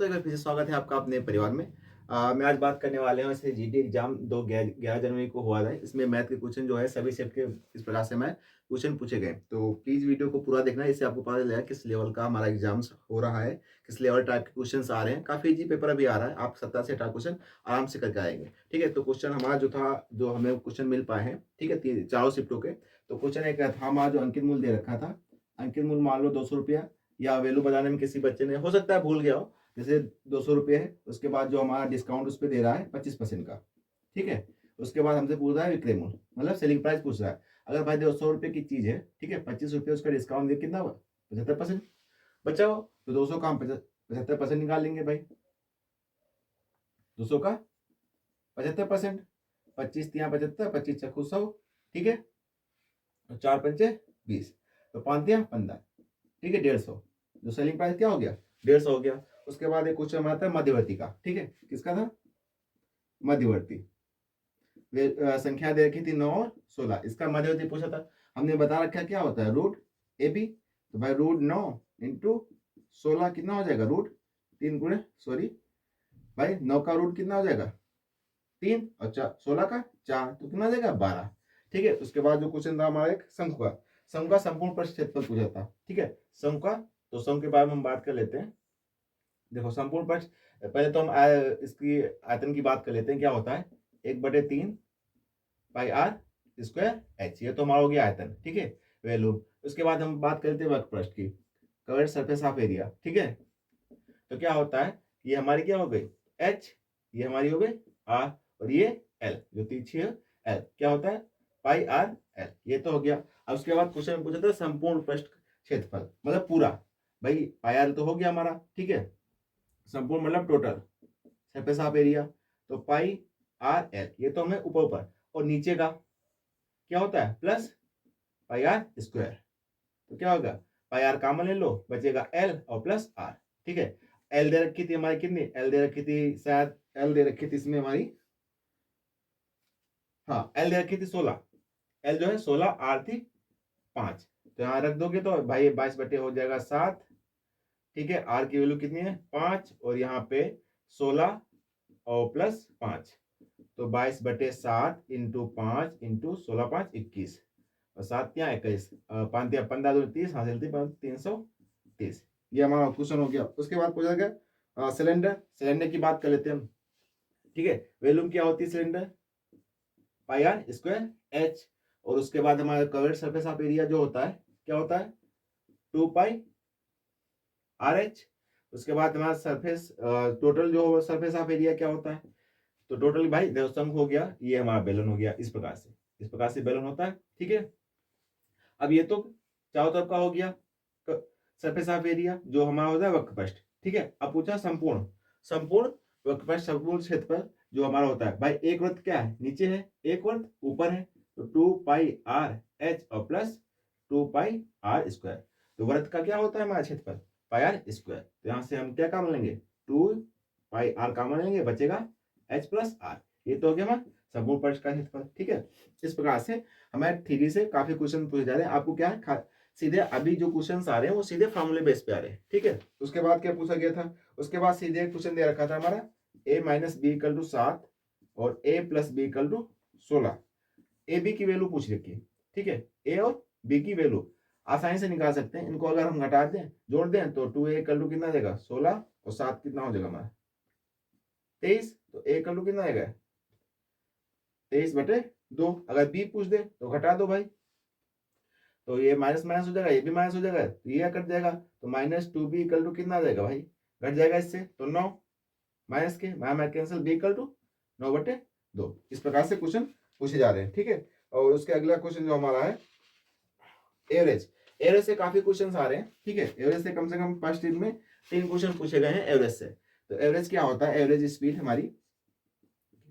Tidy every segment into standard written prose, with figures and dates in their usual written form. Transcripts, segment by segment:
दोस्तों, एक बार फिर से स्वागत है आपका अपने परिवार में। मैं आज बात करने वाले हूँ ऐसे जीडी एग्जाम 11 जनवरी को हुआ था। इसमें मैथ के क्वेश्चन जो है सभी शिफ्ट के इस प्रकार से मैं क्वेश्चन पूछे गए। तो प्लीज़ वीडियो को पूरा देखना, इससे आपको पता चलेगा किस लेवल का हमारा एग्जाम्स हो रहा है, किस लेवल टाइप के क्वेश्चन आ रहे हैं। काफ़ी ईजी पेपर अभी आ रहा है, आप 17 से 18 क्वेश्चन आराम से करके आएंगे। ठीक है, तो क्वेश्चन हमारा जो था, जो हमें क्वेश्चन मिल पाए हैं, ठीक है, चारों शिफ्टों के। तो क्वेश्चन एक था हमारा, जो अंकित मूल्य दे रखा था। अंकित मूल्य मान लो 200 रुपया, या वैल्यू बताने में किसी बच्चे ने हो सकता है भूल गया हो, जैसे 200 रुपये है। उसके बाद जो हमारा डिस्काउंट उस पे दे रहा है 25% का। ठीक है, उसके बाद हमसे पूछ रहा है विक्रय मूल्य, मतलब सेलिंग प्राइस पूछ रहा है। अगर भाई 200 रुपये की चीज है, ठीक है, 25 रुपये उसका डिस्काउंट दे, कितना हुआ? 75% बचा हो। तो 200 का हम 75% निकाल लेंगे भाई। 200 का 75%, 25 तिया 75, 25 चक्कू 100। ठीक है, और 4 पंचे 20, तो 5 तिया 15। ठीक है, 150। जो सेलिंग प्राइस क्या हो गया? 150 हो गया। उसके बाद एक क्वेश्चन आता है मध्यवर्ती का। ठीक है, किसका था? मध्यवर्ती। संख्या दे रखी थी 9 और 16, इसका मध्यवर्ती पूछा था। हमने बता रखा क्या होता है, रूट ए बी। तो भाई रूट 9 इंटू 16 कितना हो जाएगा? रूट 3 गुणे, सॉरी भाई, 9 का रूट कितना हो जाएगा? 3, और 16 का 4, तो कितना हो जाएगा? 12। ठीक है, उसके बाद जो क्वेश्चन था हमारा एक शंकु का। शंकु का संपूर्ण पृष्ठ क्षेत्रफल पूछा था। ठीक है, शंकु का, तो शंकु के बारे में हम बात कर लेते हैं। देखो संपूर्ण पक्ष, पहले तो हम इसकी आयतन की बात कर लेते हैं। क्या होता है? 1/3 पाई आर स्क्वायर एच, ये तो हमारा हो गया आयतन। ठीक है, वैल्यू। उसके बाद हम बात करते हैं वक्र पृष्ठ की, कवर्ड सरफेस ऑफ एरिया। ठीक है, तो क्या होता है, ये हमारी क्या हो गई? एच, ये हमारी हो गई आर, और ये एल, जो तीसरी है एल, क्या होता है? पाई आर एल, ये तो हो गया। अब उसके बाद क्वेश्चन पूछा था संपूर्ण पृष्ठ क्षेत्रफल, मतलब पूरा। भाई पाई आर तो हो गया हमारा। ठीक है, संपूर्ण मतलब टोटल सरफेस ऑफ एरिया, तो पाई आर एल, ये तो हमें ऊपर ऊपर। और नीचे का क्या होता है? Plus pi R square. तो क्या होगा? पाई आर कॉमन ले लो, बचेगा एल और प्लस आर। ठीक है, एल दे रखी थी हमारी, कितनी एल दे रखी थी? शायद एल दे रखी थी इसमें हमारी, हाँ एल दे रखी थी 16। एल जो है 16, आर थी 5। तो यहाँ रख दोगे तो भाई 22 हो जाएगा 7। ठीक है, आर की वैल्यू कितनी है? 5, और यहाँ पे 16 और प्लस 5, तो 22/7 इंटू 5 इंटू 16, 5 21, और 7 या 21, 5 या 15, 2 30, हासिल थी 330। ये हमारा क्वेश्चन हो गया। उसके बाद पूछा गया सिलेंडर। सिलेंडर की बात कर लेते हैं हम। ठीक है, वैल्यूम क्या होती है cylinder? Pi R square H. और उसके बाद हमारा कवर्ड सरफेस ऑफ एरिया जो होता है, क्या होता है? 2 पाई आर एच। उसके बाद हमारा सरफेस, टोटल जो सरफेस ऑफ एरिया क्या होता है? तो टोटल भाई देवस्तंभ हो गया, ये हमारा बेलन हो गया। इस प्रकार से, इस प्रकार से बेलन होता है। ठीक है, अब ये तो चारों तरफ का हो गया सरफेस ऑफ एरिया, जो हमारा होता है वक्रपृष्ठ। ठीक है, अब पूछा संपूर्ण। संपूर्ण वक्रपृष्ठ, संपूर्ण क्षेत्रफल जो हमारा होता है। भाई एक वृत्त क्या है? नीचे है, एक वृत्त ऊपर है, तो 2 पाई आर एच और प्लस 2 पाई आर स्क्वायर। तो वृत्त का क्या होता है हमारा क्षेत्रफल? पाई आर स्क्वायर। तो यहां से हम क्या काम लेंगे? 2 पाई आर कॉमन लेंगे, बचेगा एच प्लस आर। ये तो हो गया हमारा संपूर्ण पृष्ठ का क्षेत्रफल। ठीक है, इस प्रकार से हमारे थ्योरी से काफी क्वेश्चन पूछे जा रहे हैं। आपको क्या है, सीधे अभी जो क्वेश्चन आ रहे हैं वो सीधे फॉर्मूले बेस पे आ रहे हैं। ठीक है, उसके बाद क्या पूछा गया था? उसके बाद सीधे क्वेश्चन दे रखा था हमारा a minus B equal to 7 और a plus B equal to 16। A B की वैल्यू पूछ रखी है। ठीक है, ए और बी की वैल्यू आसानी से निकाल सकते हैं। इनको अगर हम घटा दें, जोड़ दें, तो 2a इक्वल टू कितना देगा? 16, और 7 कितना हो जाएगा हमारा? 23। तो a इक्वल टू कितना आएगा? 23/2। अगर बी पूछ दे तो घटा दो भाई, तो ये माइनस माइनस हो जाएगा, ये भी माइनस हो जाएगा, तो ये कट जाएगा। तो -2b इक्वल टू कितना आ जाएगा भाई? घट जाएगा इससे, तो 9। माइनस के minus cancel, b equal to 9/2। इस प्रकार से क्वेश्चन पूछे जा रहे हैं। ठीक है, और उसके अगला क्वेश्चन जो हमारा है एवरेज। एवरेज से काफी क्वेश्चन आ रहे हैं। ठीक है, एवरेज से कम फर्स्ट दिन में 3 क्वेश्चन पूछे गए हैं एवरेज से। तो एवरेज क्या होता है? एवरेज स्पीड हमारी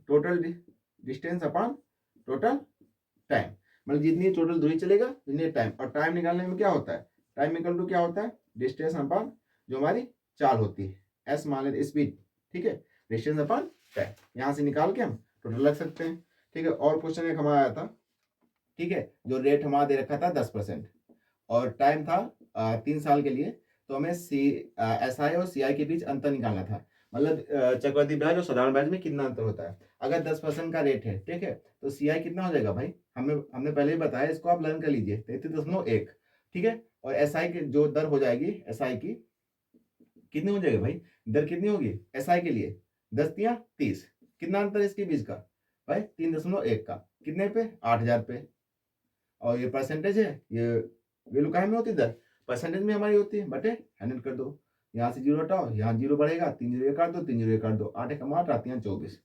total distance upon total time, मतलब जितनी टोटल दूरी चलेगा जितनी टाइम। और टाइम निकालने में क्या होता है? टाइम इक्वल टू क्या होता है? डिस्टेंस अपॉन जो हमारी चाल होती है, एस मान लेते स्पीड। ठीक है, डिस्टेंस अपॉन टाइम, यहां से निकाल के हम टोटल रख सकते हैं। ठीक है, और क्वेश्चन एक हमारा आया था। ठीक है, जो रेट हमारा दे रखा था 10%, और टाइम था 3 साल के लिए। तो हमें SI और CI के बीच अंतर निकालना था। मतलब चक्रवृद्धि ब्याज और साधारण ब्याज में कितना अंतर होता है। अगर 10% का रेट है, ठीक है, तो CI कितना हो जाएगा भाई, हमने पहले ही बताया, इसको आप लर्न कर लीजिए, 33.1, ठीक है। और SI की जो दर हो जाएगी, SI की कितनी हो जाएगी भाई, दर कितनी होगी SI के लिए, 10×30, कितना अंतर है इसके बीच का भाई, 3.1 का, कितने पे, 8,000 पे। और ये परसेंटेज है, ये वैल्यू काहे में होती है, दर परसेंटेज में हमारी होती है, बटे 100 कर दो, यहाँ से जीरो हटाओ, यहाँ जीरो बढ़ेगा, 3 जीरो काट दो, 3 जीरो काट दो, 8 एक 8 आती है 24,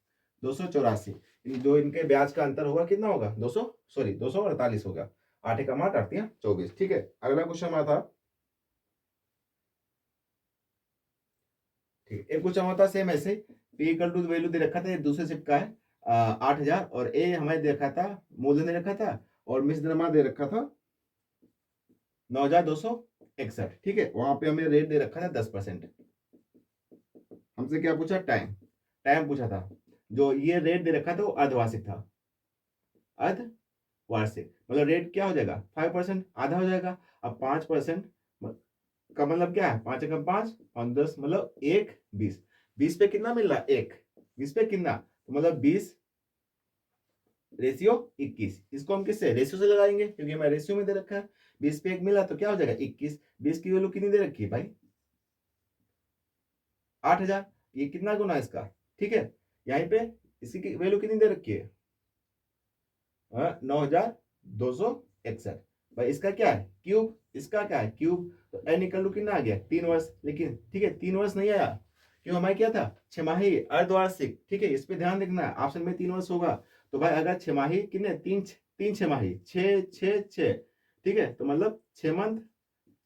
284। जो इनके ब्याज का अंतर होगा कितना होगा, 248 होगा, 8 एक 8 आती है 24, ठीक है। अगला क्वेश्चन हमारा था, ठीक है, एक क्वेश्चन होता है सेम ऐसे, P इक्वल टू वैल्यू दे रखा था, ये दूसरे शिफ्ट का है 8,000, और A हमें दे रखा था, मूलधन दे रखा था, और मिश्र द्रव्यमान दे रखा था 9,261, ठीक है। वहां पे हमें रेट दे रखा था 10%। हमसे क्या पूछा, टाइम, टाइम पूछा था। जो ये रेट दे रखा था वो अर्धवार्षिक था, अर्धवार्षिक, मतलब रेट क्या हो जाएगा, 5%, आधा हो जाएगा। अब 5% का मतलब क्या है, 5 एकम 5 और 10 मतलब 1/20, 20 पे कितना मिल रहा है, 1, 20 पे कितना, तो मतलब 20/21। इसको हम किससे, रेशियो से लगाएंगे, क्योंकि हमें रेशियो में दे रखा है। 20 पे 1 मिला तो क्या हो जाएगा, 21। 20 की वैल्यू कितनी दे रखी है भाई, 8,000, ये कितना गुना है इसका, ठीक है। यहीं पे इसी की वैल्यू कितनी दे रखी है, 9,261। भाई इसका क्या है, क्यूब, इसका क्या है, क्यूब। तो n इक्वल टू कितना आ गया, 3 वर्ष, लेकिन ठीक है 3 वर्ष नहीं आया, क्यों, हमारे क्या था, छमाही अर्धवार्षिक, ठीक है। इस पे ध्यान देखना है, ऑप्शन में 3 वर्ष होगा, तो भाई अगर छमाही कितने, तीन तीन छमाही, 6 ठीक है, तो मतलब 6 month,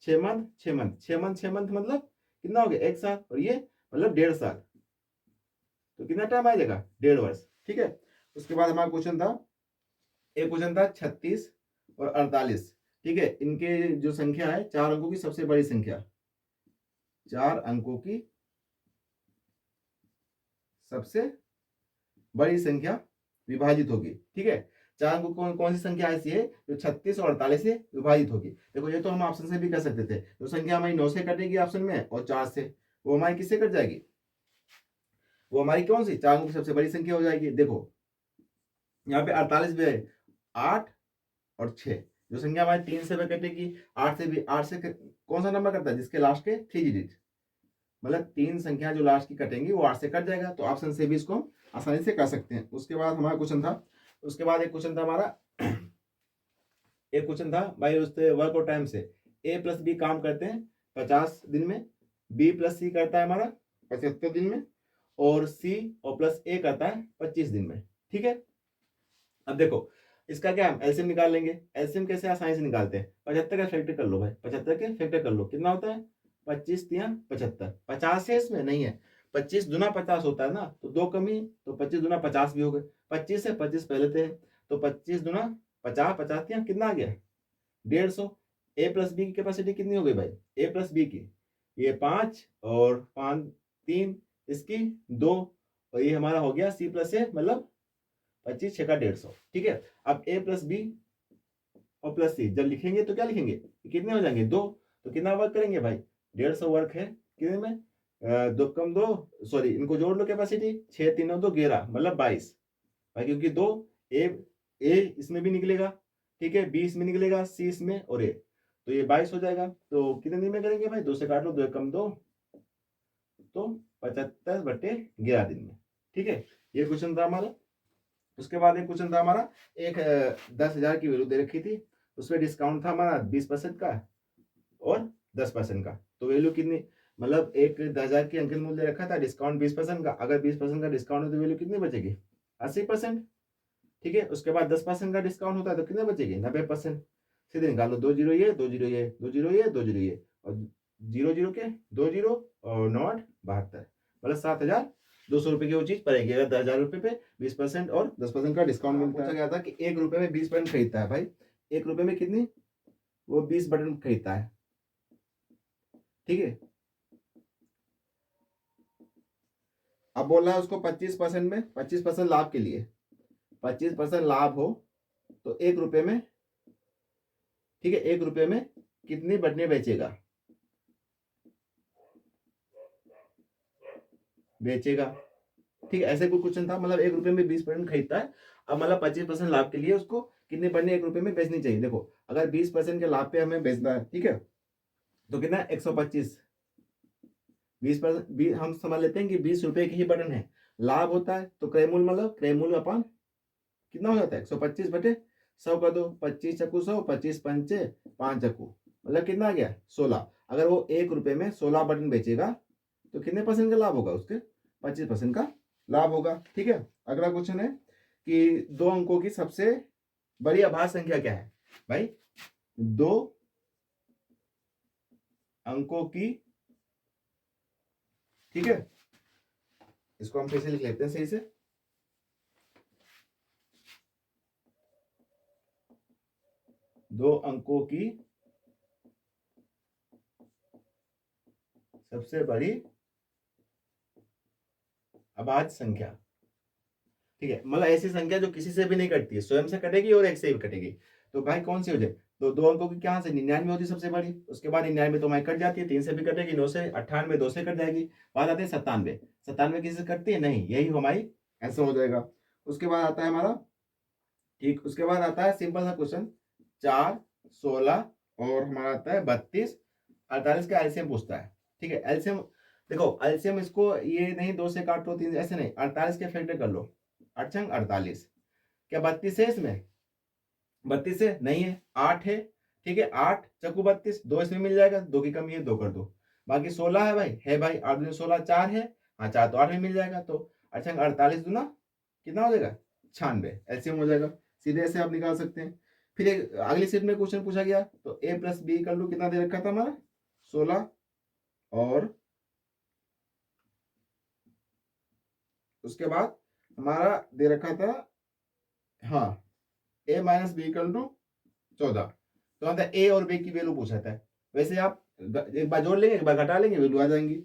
6 month, 6 month, 6 month, 6 month मतलब कितना हो गया, 1 साल, और ये मतलब 1.5 साल, तो कितना टाइम आ जाएगा, 1.5 वर्ष, ठीक है। उसके बाद हमारा क्वेश्चन था, एक क्वेश्चन था 36 और 48, ठीक है। इनके जो संख्या है, 4 अंकों की सबसे बड़ी संख्या, 4 अंकों की सबसे बड़ी संख्या विभाजित होगी, ठीक है। 4 अंकों कौन कौन सी संख्या ऐसी है जो 36 और 48 से विभाजित होगी। देखो ये तो हम ऑप्शन से भी कर सकते थे, जो संख्या हमारी 9 से कटेगी ऑप्शन में, और 4 से, वो हमारी किससे कट जाएगी, वो हमारी कौन सी 4 अंकों की सबसे बड़ी संख्या हो जाएगी। देखो यहाँ पे 48 भी है, 8 और 6, जो संख्या हमारी 3 से भी कटेगी, 8 से भी, 8 से कौन सा नंबर करता है, जिसके लास्ट के 3 डिजिट, मतलब 3 संख्या जो लास्ट की कटेंगी वो 8 से कट जाएगा, तो ऑप्शन से भी इसको आसानी से कर सकते हैं। उसके बाद हमारा क्वेश्चन था, उसके बाद एक क्वेश्चन था हमारा, एक क्वेश्चन था भाई, उससे वर्क और टाइम से A+B काम करते हैं 50 दिन में, B+C करता है हमारा 75 दिन में, और C और +A करता है 25 दिन में, ठीक है। अब देखो इसका क्या, हम एलसीएम निकाल लेंगे। एलसीएम कैसे आसानी से निकालते हैं, 75 का फैक्टर कर लो भाई, 75 के फैक्टर कर लो, कितना होता है, 25×3=75, 50 है इसमें नहीं है, 25 दूना 50 होता है ना, तो 2 कमी, तो 25 दूना 50 भी हो गए, 25 से 25 पहले थे, तो 25 दूना 50, 50 कितना आ गया, 150। A+B की कैपेसिटी कितनी हो गई भाई, A+B की, ये 5 और 5 3, इसकी 2, और ये हमारा हो गया C+A, मतलब 25 6 का 150, ठीक है। अब A+B और +C जब लिखेंगे तो क्या लिखेंगे, कितने हो जाएंगे, 2, तो कितना वर्क करेंगे भाई, 150 वर्क है, कितने में, 2 कम 2, सॉरी इनको जोड़ लो, कैपेसिटी 6 3 2 11 मतलब 22 भाई, क्योंकि 2 ए इसमें भी निकलेगा, ठीक है, B इसमें निकलेगा, C इसमें, और A, तो ये 22 हो जाएगा। तो कितने दिन में करेंगे भाई, 2 से काट लो, 2 कम 2, तो 75/11 दिन में, ठीक है। ये क्वेश्चन था हमारा। उसके बाद एक क्वेश्चन था हमारा, एक 10,000 की वैल्यू दे रखी थी, उसमें डिस्काउंट था हमारा 20% का और 10% का, तो वैल्यू कितनी, मतलब एक 10,000 की अंकित मूल्य रखा था, डिस्काउंट 20% का, अगर 20% का डिस्काउंट है तो वैल्यू कितनी बचेगी, 80%, ठीक है। उसके बाद 10% का डिस्काउंट होता है तो कितने बचेगी, 90%। सीधे निकालो, 2 जीरो ये, 2 जीरो ये, 2 जीरो ये, 2 जीरो ये, और 0 0 के 2 जीरो, और 9 8 72, मतलब 7,200 रुपए की वो चीज पड़ेगी, अगर 10,000 रुपए पे 20% और 10% का डिस्काउंट मिलता है। पूछा गया था कि 1 रुपए में 20 बटन खरीदता है भाई, 1 रुपए में कितनी, वो 20 बटन खरीदता है, ठीक है। अब बोल रहा है उसको 25% में, 25% लाभ के लिए, 25% लाभ हो तो 1 रुपए में, ठीक है, 1 रुपए में कितनी बटने बेचेगा, बेचेगा। ठीक है, ऐसे कोई क्वेश्चन था, मतलब 1 रुपए में 20% खरीदता है, अब मतलब 25% लाभ के लिए उसको कितने पन्ने 1 रुपए में बेचनी चाहिए। देखो अगर 20% के लाभ पे हमें बेचना है, ठीक है, तो कितना है 125। 20% हम समझ लेते हैं कि 20 रुपए की ही बटन है, लाभ होता है तो क्रय मूल्य मतलब क्रय मूल्य अपन कितना हो जाता है 125 बटे 100 कर दो, 25 चक्कू 100, 25 पंचे 5 चक्कू, मतलब कितना आ गया 16। अगर वो 1 रुपए में 16 बटन बेचेगा तो कितने परसेंट का लाभ होगा, उसके 25% का लाभ होगा। ठीक है, अगला क्वेश्चन है कि 2 अंकों की सबसे बड़ी अभाज्य संख्या क्या है। भाई 2 अंकों की, ठीक है, इसको हम फिर से लिख लेते हैं सही से। 2 अंकों की सबसे बड़ी अभाज्य संख्या, ठीक है, मतलब ऐसी संख्या जो किसी से भी नहीं कटती है, स्वयं से कटेगी और एक से भी कटेगी। तो भाई कौन सी हो जाए, तो 2 अंकों की क्या से 99 होती है सबसे बड़ी, उसके बाद 99 तो हमारी कट जाती है, 3 से भी कटेगी, 9 से 98, 2 से कट जाएगी, बात आती है 97। 97 किसी से कटती है नहीं, यही हमारी आंसर हो जाएगा। उसके बाद आता है हमारा, ठीक, उसके बाद आता है सिंपल सा क्वेश्चन 4, 16 और हमारा आता है 32, 48 का एलसीएम पूछता है। ठीक है, एलसीएम देखो, एलसीएम इसको ये नहीं 2 से काटो 3 ऐसे नहीं, 48 के फैक्टर कर लो, 8 48, क्या 32 है इसमें, 32 है नहीं है, 8 है। ठीक है, 8 चक्कू 32, 2 इसमें मिल जाएगा, 2 की कमी है 2 कर दो, बाकी 16 है भाई, है भाई 8 दूनी 16, 4 है, हाँ 4 तो 8 में मिल जाएगा, तो 8 48 दूना कितना हो जाएगा 96, एलसीएम हो जाएगा। सीधे ऐसे आप निकाल सकते हैं। फिर एक अगली सीट में क्वेश्चन पूछा गया, तो a प्लस बी कर लो, कितना दे रखा था हमारा 16, और उसके बाद हमारा दे रखा था, हाँ, a minus B equal to 14, तो मतलब ए और बी की वैल्यू पूछा था। वैसे आप एक बार जोड़ लेंगे, एक बार घटा लेंगे, वैल्यू आ जाएंगी।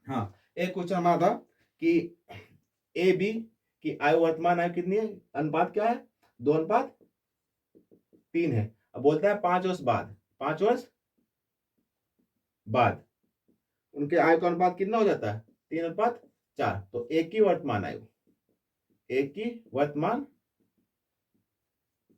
हाँ, एक क्वेश्चन हमारा था कि ए बी की आयु, वर्तमान आयु कितनी है, अनुपात क्या है 2:3 है। अब बोलता है 5 वर्ष बाद, 5 वर्ष बाद उनके आयु का अनुपात कितना हो जाता है 3:4, तो एक की वर्तमान आयु, एक की वर्तमान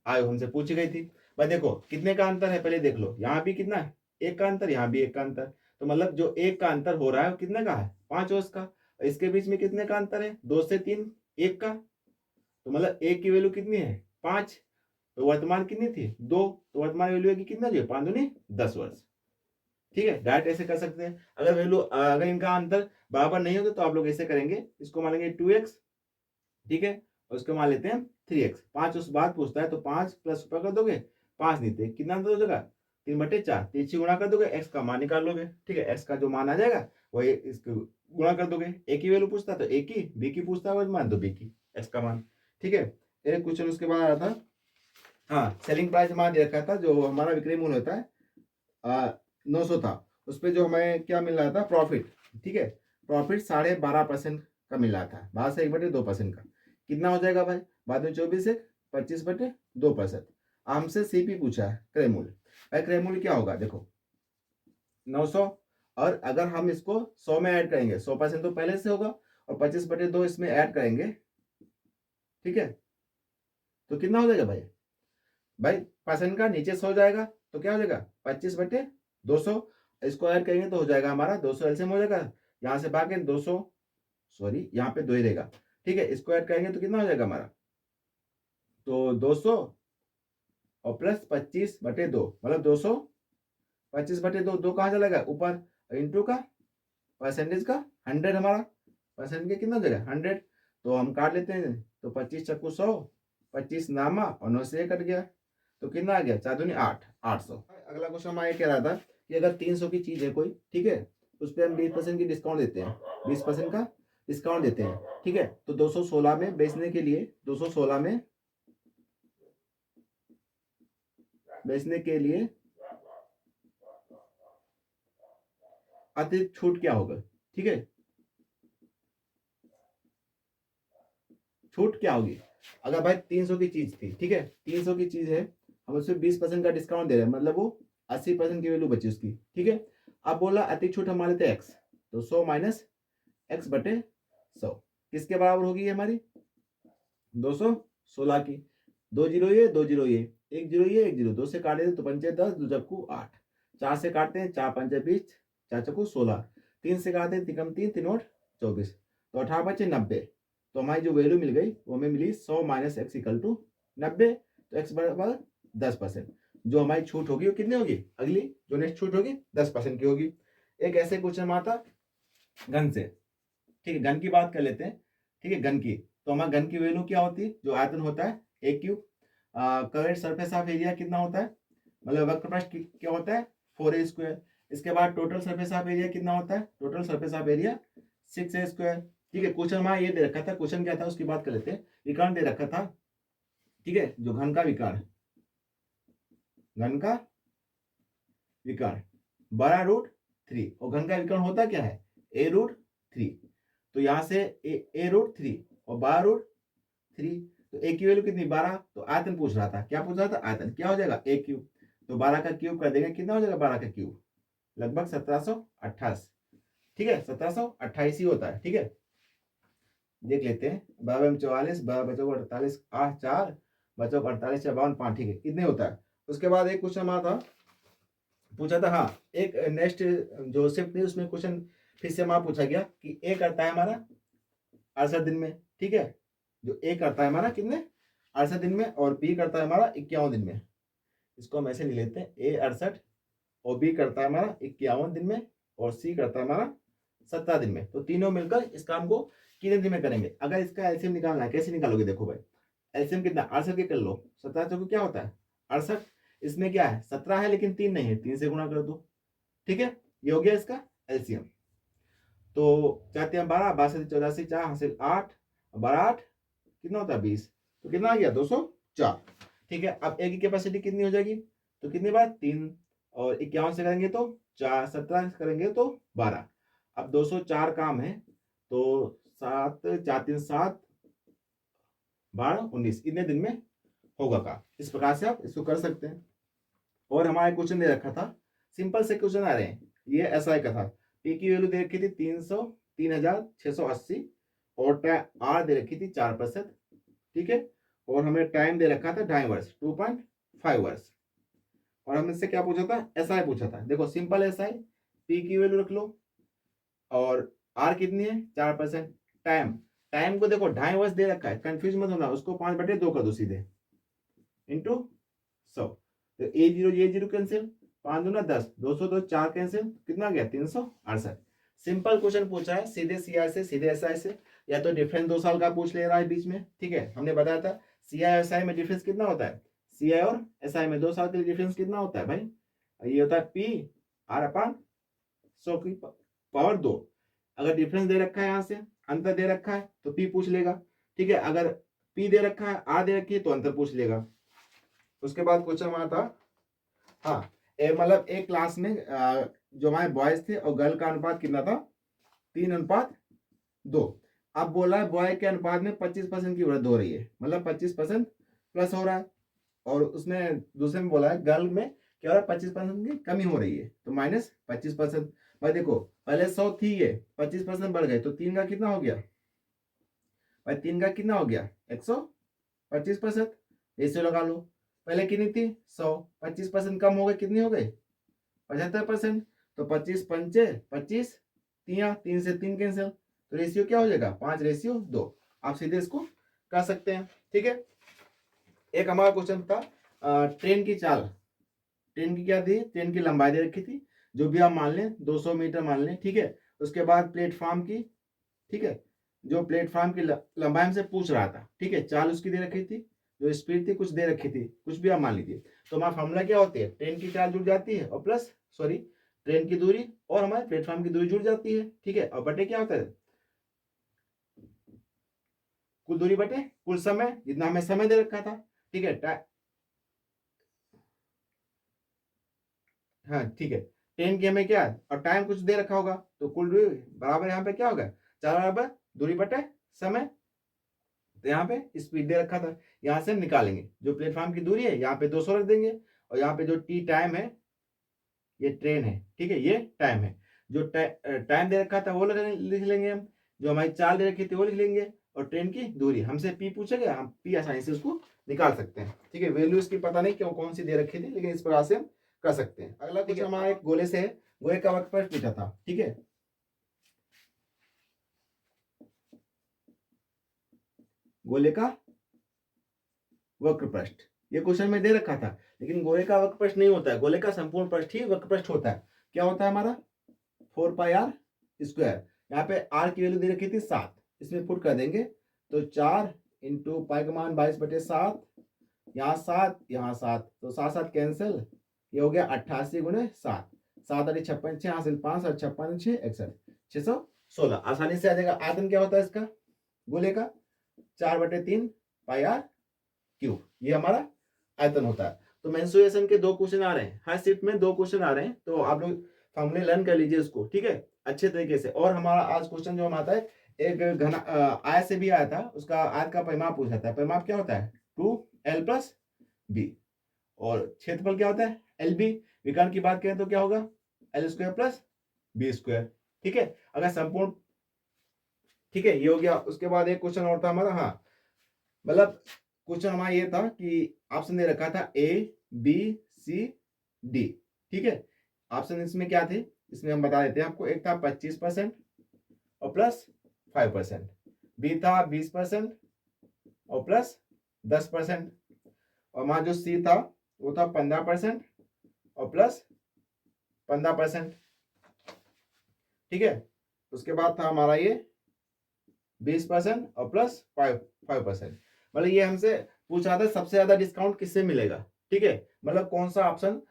आयु हमसे पूछी गई थी। भाई देखो कितने का अंतर है, पहले देख लो, यहाँ भी कितना है एक का अंतर, यहाँ भी एक का अंतर, तो मतलब जो एक का अंतर हो रहा है वो कितने का है 5 वर्ष का। इसके बीच में कितने का अंतर है 2 से 3, एक का, तो मतलब एक की वैल्यू कितनी है 5, तो वर्तमान कितनी थी 2, तो वर्तमान वैल्यू है कि कितना जो 5 दूनी 10 वर्ष। ठीक है, डायरेक्ट ऐसे कर सकते हैं। अगर वैल्यू, अगर इनका अंतर बराबर नहीं होता तो आप लोग ऐसे करेंगे, इसको मान लेंगे 2x, ठीक है, और उसको मान लेते हैं 3x। 5 उस बात पूछता है तो 5 प्लस ऊपर कर दोगे, 5 नीचे कितना अंतर हो जाएगा 3/4, 3 गुणा कर दोगे, x का मान निकाल लोगे। ठीक है, x का जो मान आ जाएगा वही इसको गुणा कर दोगे। a की वैल्यू पूछता है तो a की, b की पूछता है मान तो b की, x का मान। ठीक है, एक क्वेश्चन उसके बाद आया था, हाँ, सेलिंग प्राइस हमारा दे रखा था, जो हमारा विक्रय मूल्य होता है 900 था, उस पर जो हमें क्या मिल रहा था प्रॉफिट। ठीक है, प्रॉफिट 12.5% का मिल रहा था, 12 से 1/2% का, कितना हो जाएगा भाई, बाद में 24 एक 25/2%। हमसे सीपी पूछा है क्रय मूल्य। भाई क्रय मूल्य क्या होगा, देखो 900, और अगर हम इसको 100 में ऐड करेंगे, 100% तो पहले से होगा, और 25/2 इसमें ऐड करेंगे, ठीक है, तो कितना हो जाएगा भाई, भाई परसेंट का नीचे 100 जाएगा तो क्या हो जाएगा 25/200, इसको ऐड करेंगे तो हो जाएगा हमारा 200, एलसीएम हो जाएगा, यहाँ से भागे 200, सॉरी यहाँ पे 2 ही रहेगा। ठीक है, इसको ऐड करेंगे तो कितना हो जाएगा हमारा, तो 200 और प्लस 25/2, मतलब 200 25/2, 2 कहाँ चला गया ऊपर, इंटू का परसेंटेज का 100, हमारा परसेंट के कितना हो जाएगा 100, तो हम काट लेते हैं, तो 25 चक्कू 100, 25 नामा और 9 से कट गया, तो कितना आ गया 4 दूनी 8, 800। अगला क्वेश्चन हमारा ये कह रहा था कि अगर 300 की चीज है कोई, ठीक है, उस पर हम 20% की डिस्काउंट देते हैं, 20% का डिस्काउंट देते हैं। ठीक है, तो 216 में बेचने के लिए, 216 में बेचने के लिए अतिरिक्त छूट क्या होगा। ठीक है, छूट क्या होगी, अगर भाई 300 की चीज थी, ठीक है, 300 की चीज है, हम उसमें 20% का डिस्काउंट दे रहे हैं, मतलब वो 80% की वैल्यू बची उसकी। ठीक है, अब बोला अतिरिक्त छूट हमारे थे एक्स, तो 100 माइनस x बटे 100 किसके बराबर होगी ये हमारी 216 की। 2 जीरो ये 2 जीरो ये 1 जीरो ये 1 जीरो 2 से काटे तो पंचे 10 2 चक्कू 8 4 से काटते हैं 4 पंचे 20 4 चक्कू 16 3 से काटते हैं 3 3 3 और 24 तो 18 बचे 90 तो हमारी जो वैल्यू मिल गई वो हमें मिली 100 माइनस एक्स इक्वल टू 90 तो एक्स बराबर 10%। जो हमारी छूट होगी वो कितनी होगी अगली जो नेक्स्ट छूट होगी 10% की होगी। एक ऐसे क्वेश्चन में आता घन से, ठीक है घन की बात कर लेते हैं, ठीक है घन की तो हमारे घन की वैल्यू क्या होती है जो आयतन होता है a cube correct surface of area कितना होता है मतलब वक्रपृष्ठ क्या होता है 4a स्क्वायर। इसके बाद टोटल सरफेस ऑफ एरिया कितना होता है total surface of area 6a square. ठीक है क्वेश्चन हमारा ये दे रखा था, क्वेश्चन क्या था उसकी बात कर लेते हैं। विकर्ण दे रखा था, ठीक है जो घन का विकर्ण, घन का विकर्ण 12√3 और घन का विकर्ण होता क्या है a√3 तो यहां से a√3 और 12√3 तो a की वैल्यू कितनी 12 तो आयतन पूछ रहा था, क्या पूछ रहा था आयतन क्या हो जाएगा a क्यूब तो 12 का क्यूब कर देंगे कितना हो जाएगा 12 का क्यूब लगभग 1728, ठीक है 1728 ही होता है। ठीक है देख लेते हैं 12 44 बचो 48 8 4 बचो 48 52 5 ठीक है कितने होता है। उसके बाद एक क्वेश्चन हमारा था पूछा था, हाँ एक नेक्स्ट जो शिफ्ट थी उसमें क्वेश्चन फिर से हमारा पूछा गया कि ए करता है हमारा 68 दिन में, ठीक है जो ए करता है हमारा कितने 68 दिन में और बी करता है हमारा 51 दिन में। इसको हम ऐसे लिख लेते हैं ए 68 और बी करता है हमारा 51 दिन में और सी करता है हमारा 17 दिन में। तो तीनों मिलकर इस काम को कितने दिन में करेंगे। अगर इसका एलसीएम निकालना है कैसे निकालोगे देखो भाई एलसीएम कितना 68 के कर लो 17 चौको क्या होता है 68 इसमें क्या है 17 है लेकिन 3 नहीं है 3 से गुणा कर दो, ठीक है ये हो गया इसका एलसीएम। तो 4 3 12 62 84 4 हासिल 8 12 8 कितना होता है 20 तो कितना आ गया 204। ठीक है अब ए की कैपेसिटी कितनी हो जाएगी तो कितनी बार 3 और 51 से करेंगे तो 4 17 करेंगे तो 12। अब 204 काम है तो 7 4 3 7 12 19 इतने दिन में होगा का। इस प्रकार से आप इसको कर सकते हैं। और हमारे क्वेश्चन दे रखा था सिंपल से क्वेश्चन आ रहे हैं ये एसआई का था। पी की वैल्यू दे रखी थी 3680 और आर दे रखी थी 4%, ठीक है और हमें टाइम दे रखा था 2.5 वर्ष 2.5 वर्ष और हमने इससे क्या पूछा था एसआई पूछा था। देखो सिंपल एसआई पी की वैल्यू रख लो और आर कितनी है 4%। टाइम टाइम को देखो 2.5 वर्ष दे रखा है कंफ्यूज मत होना उसको 5/2 कर दो सीधे इंटू 100 तो ए जीरो कैंसिल 5 दूना 10 202 4 कैंसिल कितना गया 368। सिंपल क्वेश्चन पूछा है सीधे सीआई से सीधे एसआई से या तो डिफरेंस 2 साल का पूछ ले रहा है बीच में, ठीक है हमने बताया था सीआई एसआई में डिफरेंस कितना होता है सीआई और एसआई में 2 साल के लिए डिफरेंस कितना होता है भाई ये होता है पी आर अपान 100 की पावर 2। अगर डिफरेंस दे रखा है यहाँ से अंतर दे रखा है तो पी पूछ लेगा, ठीक है अगर पी दे रखा है आर दे रखी है तो अंतर पूछ लेगा। उसके बाद क्वेश्चन हमारा था हाँ मतलब एक क्लास में जो हमारे बॉयज थे और गर्ल का अनुपात कितना था 3:2। अब बोला है बॉय के अनुपात में 25% की वृद्धि हो रही है मतलब 25% प्लस हो रहा है और उसने दूसरे में बोला है गर्ल में क्या हो रहा है 25% की कमी हो रही है तो -25%। भाई देखो पहले 100 थी ये 25% बढ़ गए तो 3 का कितना हो गया भाई 3 का कितना हो गया 125%। रेशियो लगा लो पहले कितनी थी 100 25% कम हो गए कितनी हो गई 75%। तो 25 पंचे 25 3 से 3 कैंसिल तो रेशियो क्या हो जाएगा 5:2। आप सीधे इसको कर सकते हैं, ठीक है। एक हमारा क्वेश्चन था ट्रेन की चाल, ट्रेन की क्या थी ट्रेन की लंबाई दे रखी थी जो भी आप मान लें 200 मीटर मान लें, ठीक है। उसके बाद प्लेटफॉर्म की, ठीक है जो प्लेटफॉर्म की लंबाई हमसे पूछ रहा था, ठीक है चाल उसकी दे रखी थी जो स्पीड थी कुछ दे रखी थी कुछ भी आप मान लीजिए। तो हमारा फॉर्मूला क्या होती है ट्रेन की चाल जुड़ जाती है और प्लस सॉरी ट्रेन की दूरी और हमारे प्लेटफॉर्म की दूरी जुड़ जाती है, ठीक है और बटे क्या होता है कुल दूरी बटे कुल समय जितना हमें समय दे रखा था, ठीक है हाँ ठीक है ट्रेन की हमें क्या है और टाइम कुछ दे रखा होगा तो कुल दूरी बराबर यहाँ पे क्या होगा 4 बराबर दूरी बटे समय। तो यहाँ पे स्पीड दे रखा था यहाँ से हम निकालेंगे जो प्लेटफॉर्म की दूरी है यहाँ पे 200 रख देंगे और यहाँ पे जो टी टाइम है ये ट्रेन है, ठीक है ये टाइम है जो टाइम दे रखा था वो लिख लेंगे हम, जो हमारी चाल दे रखी थी वो लिख लेंगे, और ट्रेन की दूरी हमसे पी पूछेगा, हम पी आसानी से उसको निकाल सकते हैं। ठीक है, वैल्यू इसकी पता नहीं क्यों कौन सी दे रखी थी, लेकिन इस प्रकार से हम कर सकते हैं। अगला कुछ हमारा एक गोले से है, गोले का वक्त पर पूछा था। ठीक है, गोले का वक्र पृष्ठ, ये क्वेश्चन में दे रखा था, लेकिन गोले का वक्र पृष्ठ नहीं होता है, गोले का संपूर्ण पृष्ठ ही वक्र पृष्ठ होता है। क्या होता है हमारा 4πr²। यहाँ पे r की वैल्यू दे रखी थी 7, इसमें पुट कर देंगे तो 4 इंटू पाई का मान 22/7, यहाँ 7 यहाँ 7, तो 7 7 कैंसिल, ये हो गया 88 गुणे 7, 7 8 56, 6 हासिल 5 और 56 6 61, 616। आसानी से आ जाएगा। आयतन क्या होता है इसका गोले का 4/3 पाई r क्यूब, ये हमारा आयतन होता है। तो मेंसुरेशन के 2 क्वेश्चन आ रहे हैं, हर शिफ्ट में 2 क्वेश्चन आ रहे हैं, तो आप लोग फॉर्मूले लर्न कर लीजिए उसको। ठीक है, अच्छे तरीके से। और हमारा आज क्वेश्चन जो हम आता है, एक घना आयत से भी आया था, उसका आयत का परिमाप पूछा था। परिमाप क्या होता है 2l + b, और क्षेत्रफल क्या होता है lb। विकर्ण की बात करें तो क्या होगा l² + b²। ठीक है, अगर संपूर्ण, ठीक है, ये हो गया। उसके बाद एक क्वेश्चन और था हमारा, हाँ मतलब क्वेश्चन हमारा ये था कि ऑप्शन दे रखा था A B C D। ठीक है, ऑप्शन इसमें क्या थे, इसमें हम बता देते हैं आपको। एक था 25% और प्लस 5%, बी था 20% और प्लस 10%, और हमारा जो सी था वो था 15% और प्लस 15%। ठीक है, उसके बाद था हमारा ये 20% और प्लस 5%। मतलब ये हमसे पूछा था सबसे ज्यादा डिस्काउंट किससे मिलेगा। ठीक है, मतलब कौन सा ऑप्शन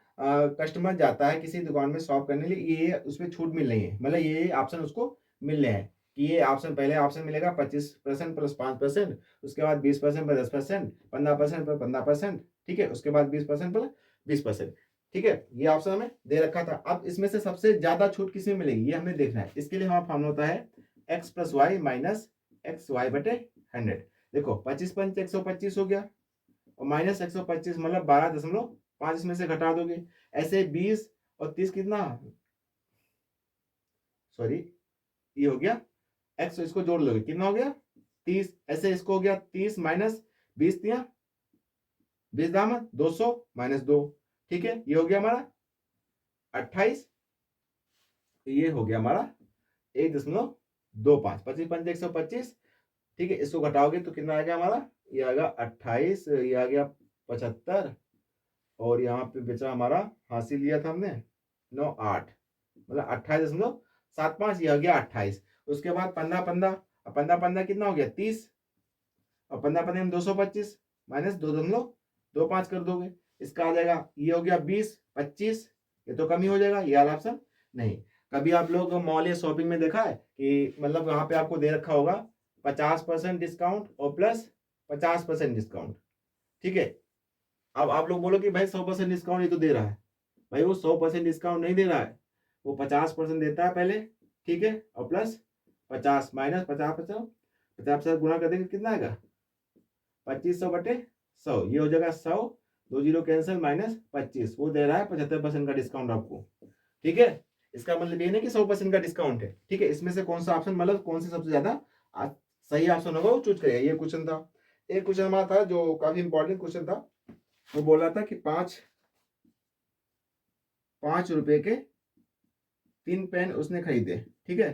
कस्टमर जाता है किसी दुकान में शॉप करने के लिए, ये उसमें छूट मिल रही है, मतलब ये ऑप्शन उसको मिल रहे हैं कि ये ऑप्शन, पहले ऑप्शन मिलेगा 25% + 5%, उसके बाद 20% + 10%, 15% + 15%। ठीक है, उसके बाद 20% + 20%। ठीक है, ये ऑप्शन हमें दे रखा था। अब इसमें से सबसे ज्यादा छूट किसमें मिलेगी ये हमें देखना है। इसके लिए हमारा फॉर्मूला होता है x + y - xy/100। देखो 25 × 5 125 हो गया, और माइनस 125 मतलब 12.5 इसमें से घटा दोगे। ऐसे 20 और 30 कितना, सॉरी ये हो गया x, इसको जोड़ लोगे कितना हो गया 30। ऐसे इसको हो गया 30 - 20 दिया 20 दाम 200 - 2। ठीक है, ये हो गया हमारा 28, ये हो गया हमारा 1.25। 25 × 5 125। ठीक है, इसको घटाओगे तो कितना आ गया हमारा, ये आ गया 28, ये आ गया 75, और यहाँ पे बचा हमारा, हासिल लिया था हमने 9 8, मतलब 28.75, ये आ गया 28। उसके बाद 15 15, 15 15 कितना हो गया 30, और 15 15 में 225 - 2.25 कर दोगे, इसका आ जाएगा, ये हो गया 20 25, ये तो कम ही हो जाएगा, ये वाला ऑप्शन नहीं। कभी आप लोग मॉल या शॉपिंग में देखा है कि मतलब वहां पे आपको दे रखा होगा 50% डिस्काउंट और प्लस 50% डिस्काउंट। ठीक है, अब आप लोग बोलो कि भाई 100% डिस्काउंट ये तो दे रहा है। भाई वो 100% डिस्काउंट नहीं दे रहा है, वो 50% देता है पहले। ठीक है, और प्लस 50 - 50 50 50 गुणा कर देंगे कितना आएगा 2500/100, ये हो जाएगा 100, 2 जीरो कैंसिल -25, वो दे रहा है 75% का डिस्काउंट आपको। ठीक है, इसका मतलब ये नहीं कि 100% का डिस्काउंट है। ठीक है, इसमें से कौन सा ऑप्शन, मतलब कौन सी सबसे ज्यादा सही ऑप्शन होगा वो चूज करेगा, ये क्वेश्चन था। एक क्वेश्चन हमारा था जो काफी इंपॉर्टेंट क्वेश्चन था, वो बोल रहा था कि 5 रुपए के 3 पेन उसने खरीदे। ठीक है,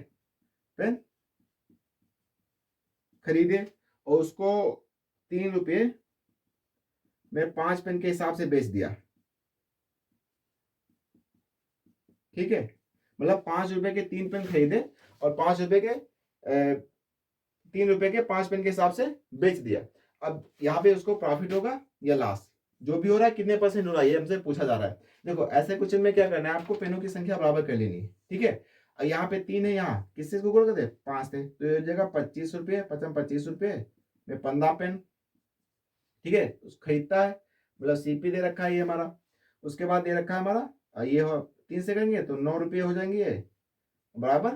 पेन खरीदे और उसको 3 रुपये में 5 पेन के हिसाब से बेच दिया। ठीक है, मतलब 5 रुपए के 3 पेन खरीदे और 5 रुपए के 3 रुपए के 5 पेन के हिसाब से बेच दिया। अब यहाँ पे उसको प्रॉफिट होगा या लॉस, जो भी हो रहा है कितने % हो रहा है ये हमसे पूछा जा रहा है। देखो ऐसे क्वेश्चन में क्या करना है, आपको पेनों की संख्या बराबर कर लेनी है। ठीक है, यहाँ पे 3 है, यहाँ किससे इसको गुणा कर दे 5 थे, तो ये हो जाएगा 25 रुपये, 25 रुपये में 15 पेन। ठीक है, खरीदता है, मतलब सीपी दे रखा है ये हमारा। उसके बाद दे रखा है हमारा ये 3 से करेंगे तो 9 रुपये हो जाएंगे ये, बराबर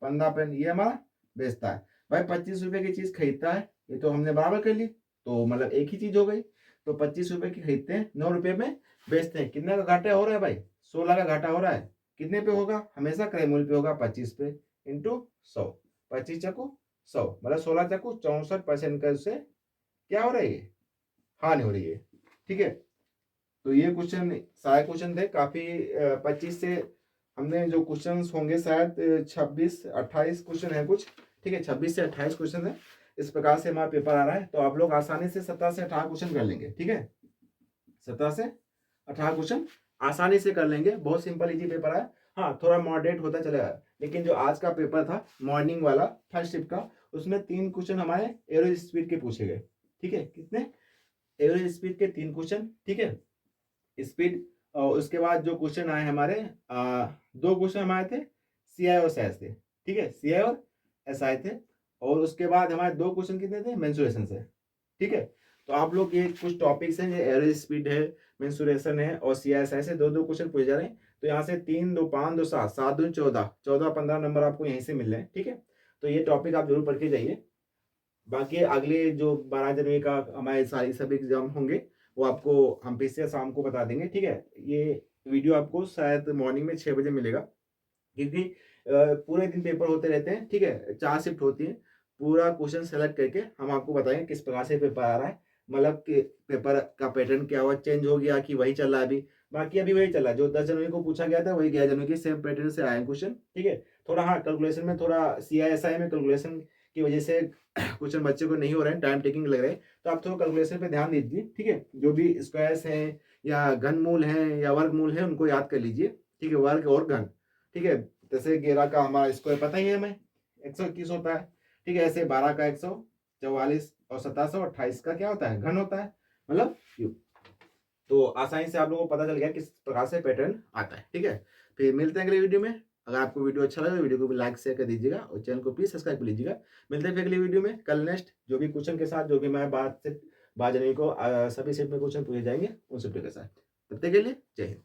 15 पेन ये हमारा बेचता है। भाई 25 रुपए की चीज खरीदता है, ये तो हमने बराबर कर ली, तो मतलब एक ही चीज हो गई। तो 25 रुपए की खरीदते हैं, 9 रुपए में बेचते हैं, कितना का घाटा हो रहा है भाई 16 का घाटा हो रहा है। कितने पे होगा, हमेशा क्रय मूल्य पे होगा 25 पे इंटू 100, 25 चकू 100 मतलब 16 चकू 64% का उससे क्या हो रही है, हानि हो रही है। ठीक है, तो ये क्वेश्चन सारे क्वेश्चन थे काफी 25 से हमने जो क्वेश्चन होंगे शायद 26-28 क्वेश्चन है कुछ। ठीक है, 26 से 28 क्वेश्चन है, इस प्रकार से हमारा पेपर आ रहा है। तो आप लोग आसानी से 17 से 18 क्वेश्चन कर लेंगे। ठीक है, 17 से 18 क्वेश्चन आसानी से कर लेंगे, बहुत सिंपल इजी पेपर है। हाँ, थोड़ा मॉडरेट होता चलेगा, लेकिन जो आज का पेपर था मॉर्निंग वाला फर्स्ट शिफ्ट का, उसमें 3 क्वेश्चन हमारे एवरेज स्पीड के पूछे गए। ठीक है, कितने, एवरेज स्पीड के 3 क्वेश्चन। ठीक है, स्पीड, और उसके बाद जो क्वेश्चन आए हमारे 2 क्वेश्चन हमारे थे सीआई और एसआई थे। ठीक है, सीआई और एसआई थे, और उसके बाद हमारे 2 क्वेश्चन कितने थे, मेंसुरेशन से। ठीक है, तो आप लोग ये कुछ टॉपिक्स हैं, ये एवरेज स्पीड है, मेंसुरेशन है और सीआई एसआई से 2-2 क्वेश्चन पूछे जा रहे हैं। तो यहाँ से 3 2 5 2 7 7 2 14 14 15 नंबर आपको यहीं से मिल रहे हैं। ठीक है, तो ये टॉपिक आप जरूर पढ़ के जाइए। बाकी अगले जो 12 जनवरी का हमारे सारी सभी एग्जाम होंगे, वो आपको हम फिर से शाम को बता देंगे। ठीक है, ये वीडियो आपको शायद मॉर्निंग में 6 बजे मिलेगा, क्योंकि पूरे दिन पेपर होते रहते हैं। ठीक है, 4 शिफ्ट होती है, पूरा क्वेश्चन सेलेक्ट करके हम आपको बताएंगे किस प्रकार से पेपर आ रहा है, मतलब कि पेपर का पैटर्न क्या हुआ, चेंज हो गया कि वही चल रहा है अभी। बाकी अभी वही चल रहा है, जो 10 जनवरी को पूछा गया था वही 11 जनवरी के सेम पैटर्न से आए क्वेश्चन। ठीक है, थोड़ा हाँ कैलकुलेशन में, थोड़ा सीआईएसआई में कैलकुलेशन की वजह से क्वेश्चन बच्चे को नहीं हो रहे हैं, टाइम टेकिंग लग रहे हैं, तो आप थोड़ा कैलकुलेशन पे ध्यान दीजिए। ठीक है, जो भी स्क्वायर्स हैं या घनमूल हैं या वर्गमूल है उनको याद कर लीजिए। ठीक है, वर्ग और घन। ठीक है, जैसे 11 का हमारा स्क्वायर पता ही है हमें 121 होता है। ठीक है, ऐसे 12 का 144 और 2728 का क्या होता है, घन होता है, मतलब क्यूब। तो आसानी से आप लोगों को पता चल गया किस प्रकार से पैटर्न आता है। ठीक है, फिर मिलते हैं अगले वीडियो में। अगर आपको वीडियो अच्छा लगे, वीडियो को भी लाइक शेयर कर दीजिएगा और चैनल को प्लीज सब्सक्राइब कर लीजिएगा। मिलते हैं फिर अगली वीडियो में कल नेक्स्ट जो भी क्वेश्चन के साथ, जो भी मैं बात से 12 जनवरी को सभी सेट में क्वेश्चन पूछे जाएंगे उन सब के साथ। तब तक के लिए जय हिंद।